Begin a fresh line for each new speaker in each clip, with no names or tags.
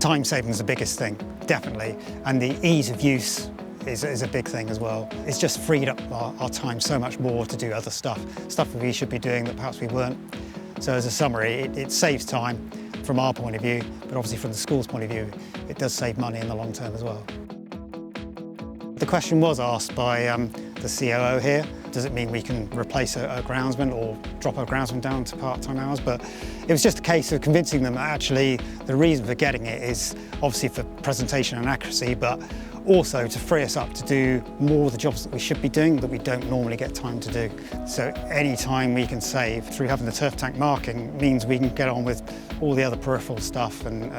Time saving is the biggest thing, definitely, and the ease of use is a big thing as well. It's just freed up our time so much more to do other stuff that we should be doing that perhaps we weren't. So as a summary, it saves time from our point of view, but obviously from the school's point of view, it does save money in the long term as well. The question was asked by the COO here. Does it mean we can replace a groundsman or drop a groundsman down to part-time hours? But it was just a case of convincing them that actually the reason for getting it is obviously for presentation and accuracy, but also to free us up to do more of the jobs that we should be doing that we don't normally get time to do. So any time we can save through having the turf tank marking means we can get on with all the other peripheral stuff and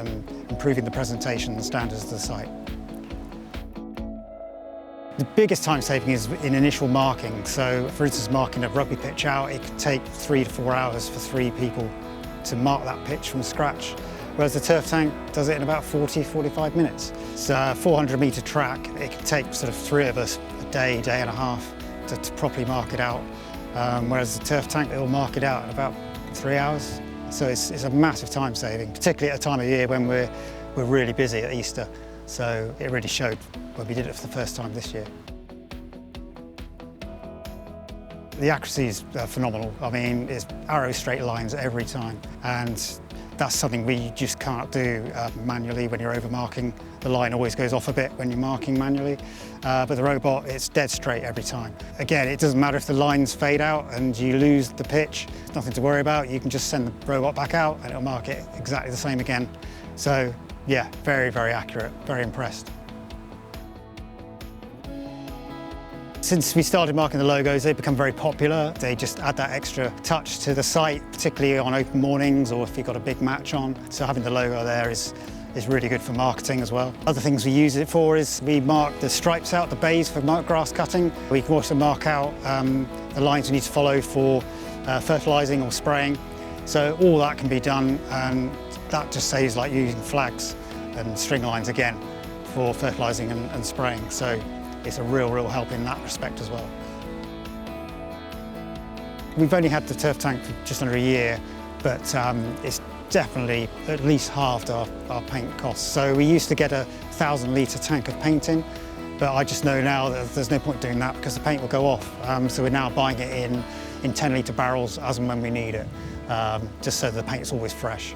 improving the presentation and standards of the site. The biggest time saving is in initial marking. So for instance, marking a rugby pitch out, it could take 3 to 4 hours for 3 people to mark that pitch from scratch. Whereas the turf tank does it in about 40-45 minutes. It's a 400-metre track. It can take sort of 3 of us a day and a half to properly mark it out. Whereas the turf tank, it'll mark it out in about 3 hours. So it's a massive time saving, particularly at a time of year when we're really busy at Easter. So it really showed when we did it for the first time this year. The accuracy is phenomenal. I mean, it's arrow straight lines every time. And that's something we just can't do manually when you're over marking. The line always goes off a bit when you're marking manually, but the robot, it's dead straight every time. Again, it doesn't matter if the lines fade out and you lose the pitch, it's nothing to worry about. You can just send the robot back out and it'll mark it exactly the same again. So yeah, very, very accurate, very impressed. Since we started marking the logos, they've become very popular. They just add that extra touch to the site, particularly on open mornings or if you've got a big match on. So having the logo there is really good for marketing as well. Other things we use it for is we mark the stripes out, the bays for grass cutting. We can also mark out the lines we need to follow for fertilising or spraying. So all that can be done, and that just saves like using flags and string lines again for fertilising and spraying. So it's a real help in that respect as well. We've only had the turf tank for just under a year, but it's definitely at least halved our paint costs. So we used to get a 1,000-litre tank of paint in, but I just know now that there's no point doing that because the paint will go off. So we're now buying it in 10-litre barrels as and when we need it, just so the paint's always fresh.